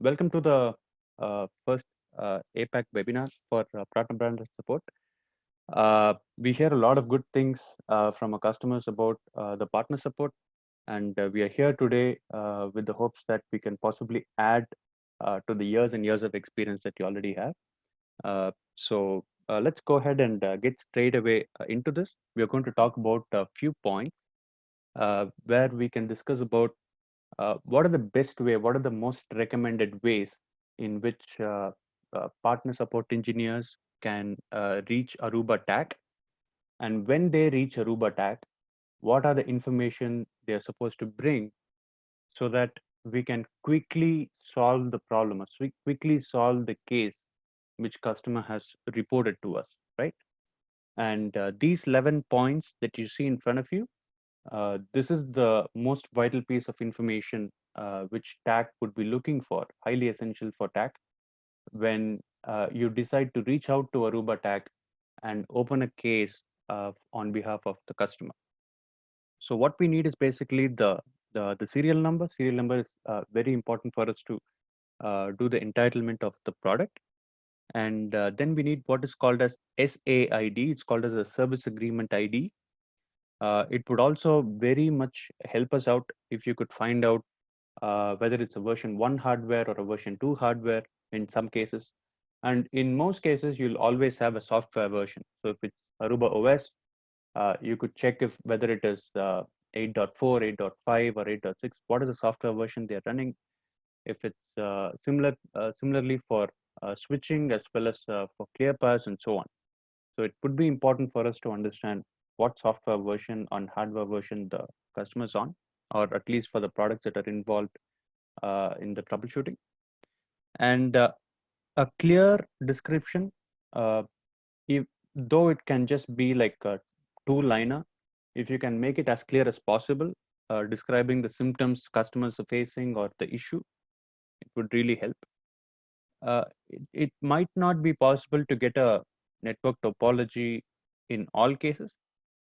Welcome to the first APAC webinar for partner brand support. We hear a lot of good things from our customers about the partner support, and we are here today with the hopes that we can possibly add to the years and years of experience that you already have. So let's go ahead and get straight away into this. We are going to talk about a few points where we can discuss about what are the best way, what are the most recommended ways in which partner support engineers can reach Aruba TAC, and when they reach Aruba TAC, what are the information they are supposed to bring so that we can quickly solve the problem or quickly solve the case which customer has reported to us, right? And these 11 points that you see in front of you, this is the most vital piece of information which TAC would be looking for, highly essential for TAC, when you decide to reach out to Aruba TAC and open a case on behalf of the customer. So what we need is basically the serial number. Serial number is very important for us to do the entitlement of the product. And then we need what is called as SAID. It's called as a service agreement ID. It would also very much help us out if you could find out whether it's a version 1 hardware or a version 2 hardware in some cases. And in most cases, you'll always have a software version. So if it's Aruba OS, you could check if whether it is 8.4, 8.5, or 8.6, what is the software version they're running. If it's similarly for switching as well as for ClearPass and so on. So it would be important for us to understand what software version and hardware version the customer's on, or at least for the products that are involved in the troubleshooting. And a clear description, uh, if, though it can just be like a two-liner, if you can make it as clear as possible, describing the symptoms customers are facing or the issue, it would really help. It might not be possible to get a network topology in all cases,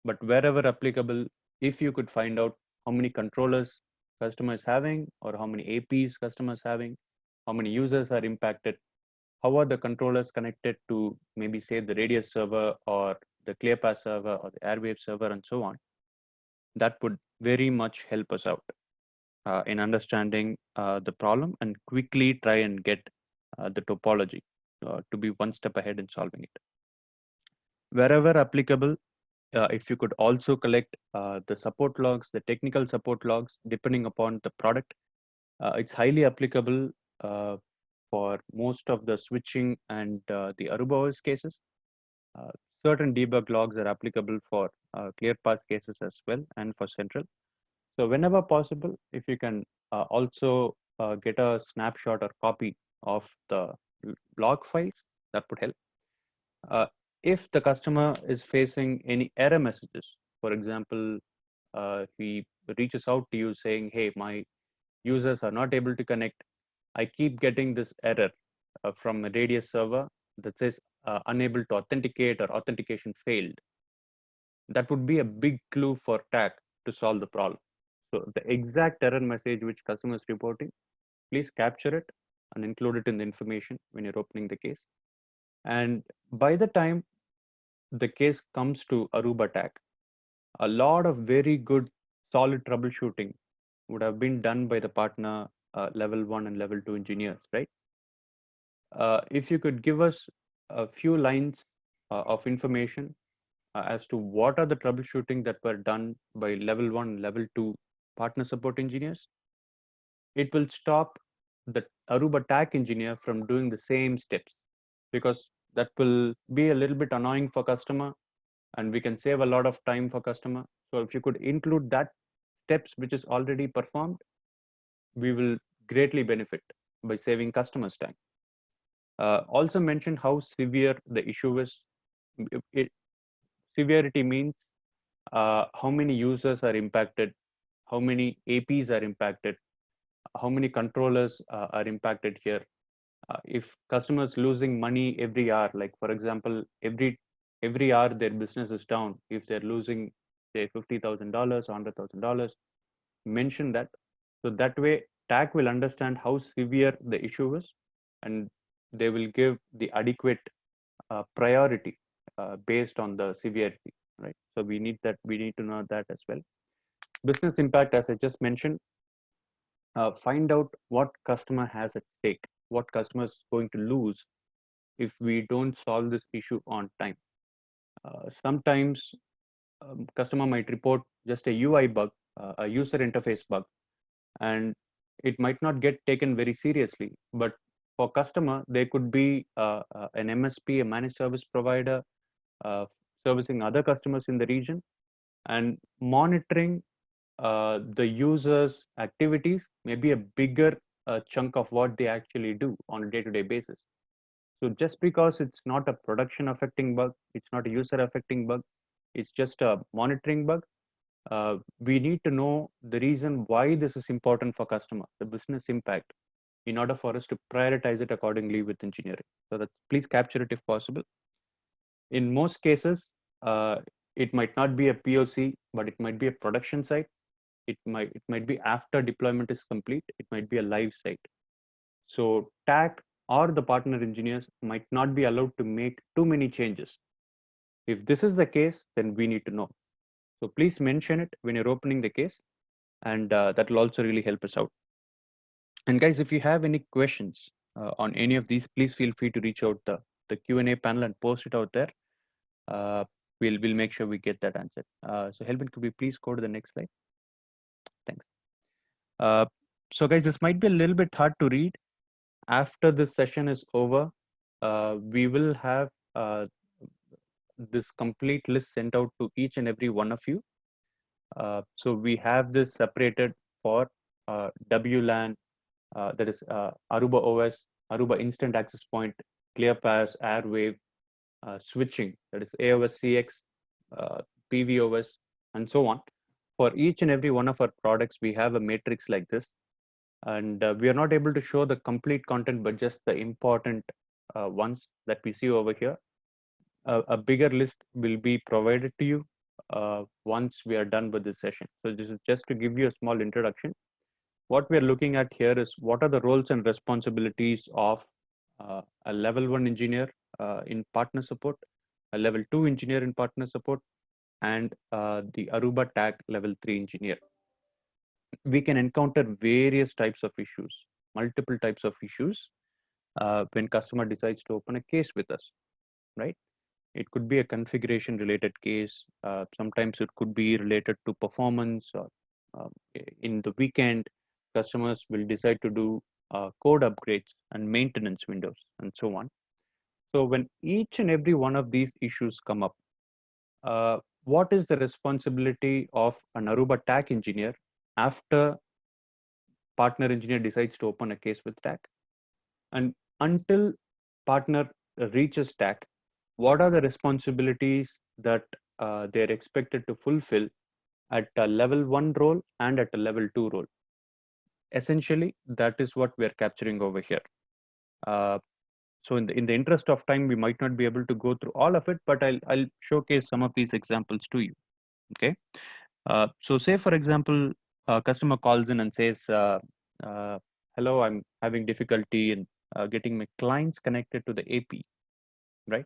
but wherever applicable, if you could find out how many controllers customer is having or how many APs customers having, how many users are impacted, how are the controllers connected to maybe say the Radius server or the ClearPass server or the Airwave server and so on, that would very much help us out in understanding the problem and quickly try and get the topology to be one step ahead in solving it. Wherever applicable, if you could also collect the support logs, the technical support logs, depending upon the product, it's highly applicable for most of the switching and the Aruba OS cases. Uh, Certain debug logs are applicable for ClearPass cases as well and for Central. So whenever possible, if you can also get a snapshot or copy of the log files, that would help. Uh, if the customer is facing any error messages, for example, he reaches out to you saying, hey, my users are not able to connect. I keep getting this error from a Radius server that says unable to authenticate or authentication failed. That would be a big clue for TAC to solve the problem. So the exact error message which customer is reporting, please capture it and include it in the information when you're opening the case. And by the time the case comes to Aruba TAC, a lot of very good solid troubleshooting would have been done by the partner level 1 and level 2 engineers, right? If you could give us a few lines of information as to what are the troubleshooting that were done by level 1 and level 2 partner support engineers, it will stop the Aruba TAC engineer from doing the same steps, because that will be a little bit annoying for customer and we can save a lot of time for customer. So if you could include that steps which is already performed, we will greatly benefit by saving customers time. Also mention how severe the issue is. Severity means how many users are impacted, how many APs are impacted, how many controllers are impacted here. If customers losing money every hour, like for example, every hour their business is down, if they're losing say $50,000 or $100,000, mention that. So that way TAC will understand how severe the issue is, and they will give the adequate priority based on the severity, right? So we need to know that as well. Business impact, as I just mentioned, find out what customer has at stake, what customer is going to lose if we don't solve this issue on time. Sometimes customer might report just a UI bug, a user interface bug, and it might not get taken very seriously. But for customer, there could be an MSP, a managed service provider, servicing other customers in the region, and monitoring the users' activities may be a bigger chunk of what they actually do on a day-to-day basis. So just because it's not a production affecting bug, it's not a user affecting bug, it's just a monitoring bug. We need to know the reason why this is important for customer, the business impact, in order for us to prioritize it accordingly with engineering. So that please capture it if possible. In most cases, it might not be a POC, but it might be a production site. It might be after deployment is complete. It might be a live site. So TAC or the partner engineers might not be allowed to make too many changes. If this is the case, then we need to know. So please mention it when you're opening the case, and that will also really help us out. And guys, if you have any questions on any of these, please feel free to reach out the Q&A panel and post it out there. We'll make sure we get that answered. So Helvin, could we please go to the next slide? Thanks. So guys, this might be a little bit hard to read. After this session is over, we will have this complete list sent out to each and every one of you. So we have this separated for WLAN, that is Aruba OS, Aruba Instant Access Point, ClearPass, Airwave, switching, that is AOS CX, PVOS, and so on. For each and every one of our products, we have a matrix like this. And we are not able to show the complete content, but just the important ones that we see over here. A bigger list will be provided to you once we are done with this session. So this is just to give you a small introduction. What we are looking at here is what are the roles and responsibilities of a level 1 engineer in partner support, a level 2 engineer in partner support, and the Aruba TAC level 3 engineer. We can encounter various types of issues, multiple types of issues when customer decides to open a case with us, right? It could be a configuration related case. Sometimes it could be related to performance, or in the weekend, customers will decide to do code upgrades and maintenance windows and so on. So when each and every one of these issues come up, what is the responsibility of an Aruba TAC engineer after partner engineer decides to open a case with TAC? And until partner reaches TAC, what are the responsibilities that they're expected to fulfill at a level 1 role and at a level 2 role? Essentially, that is what we are capturing over here. So in the interest of time, we might not be able to go through all of it, but I'll showcase some of these examples to you. Okay. So say, for example, a customer calls in and says, hello, I'm having difficulty in getting my clients connected to the AP, right?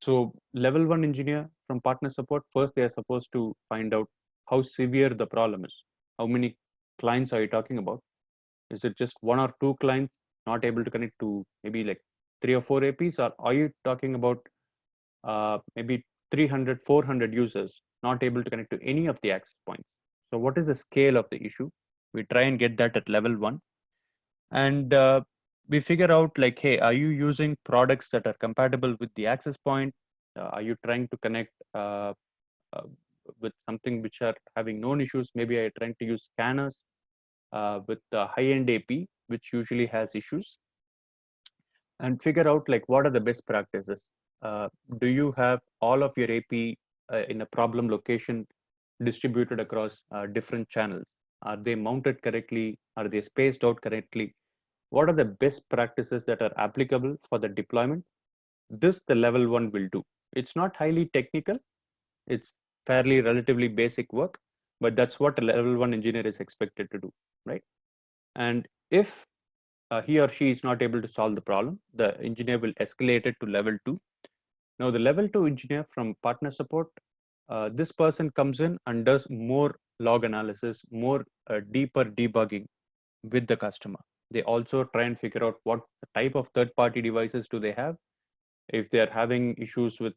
So level 1 engineer from partner support, first they are supposed to find out how severe the problem is. How many clients are you talking about? Is it just 1 or 2 clients not able to connect to maybe like 3 or 4 APs, or are you talking about maybe 300, 400 users not able to connect to any of the access points? So what is the scale of the issue? We try and get that at level 1. And we figure out like, hey, are you using products that are compatible with the access point? Are you trying to connect with something which are having known issues? Maybe are you trying to use scanners with the high-end AP, which usually has issues? And figure out like what are the best practices. Do you have all of your AP in a problem location distributed across different channels? Are they mounted correctly? Are they spaced out correctly? What are the best practices that are applicable for the deployment? This the level 1 will do. It's not highly technical. It's fairly relatively basic work, but that's what a level 1 engineer is expected to do, right? And if he or she is not able to solve the problem, the engineer will escalate it to level 2. Now, the level 2 engineer from partner support, this person comes in and does more log analysis, more deeper debugging with the customer. They also try and figure out what type of third-party devices do they have. If they are having issues with,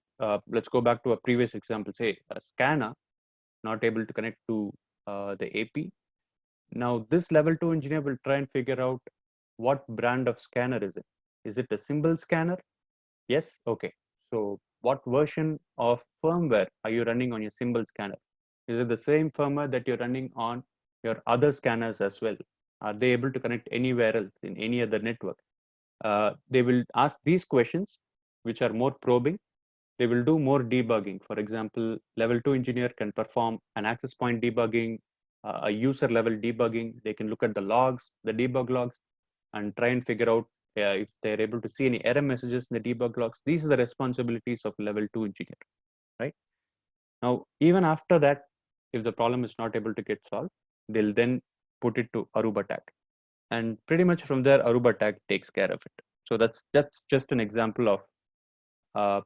let's go back to a previous example, say a scanner not able to connect to the AP. Now, this level 2 engineer will try and figure out what brand of scanner is it. Is it a symbol scanner? Yes. Okay. So, what version of firmware are you running on your symbol scanner? Is it the same firmware that you're running on your other scanners as well? Are they able to connect anywhere else in any other network? They will ask these questions, which are more probing. They will do more debugging. For example, level 2 engineer can perform an access point debugging, a user level debugging. They can look at the logs, the debug logs, and try and figure out if they're able to see any error messages in the debug logs. These are the responsibilities of level 2 engineer, right? Now, even after that, if the problem is not able to get solved, they'll then put it to Aruba tag. And pretty much from there, Aruba tag takes care of it. So that's just an example of uh,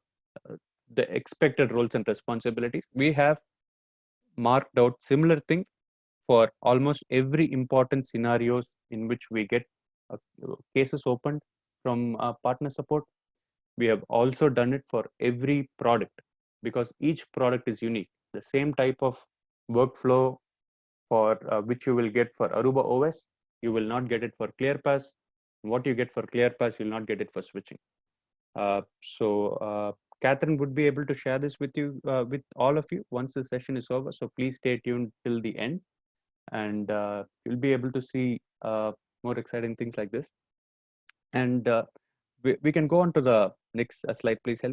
the expected roles and responsibilities. We have marked out similar thing for almost every important scenarios in which we get cases opened from partner support. We have also done it for every product because each product is unique. The same type of workflow for which you will get for Aruba OS, you will not get it for ClearPass. What you get for ClearPass, you'll not get it for switching. So Catherine would be able to share this with you, with all of you once the session is over. So please stay tuned till the end, and you'll be able to see more exciting things like this. And we can go on to the next slide, please, Helvi.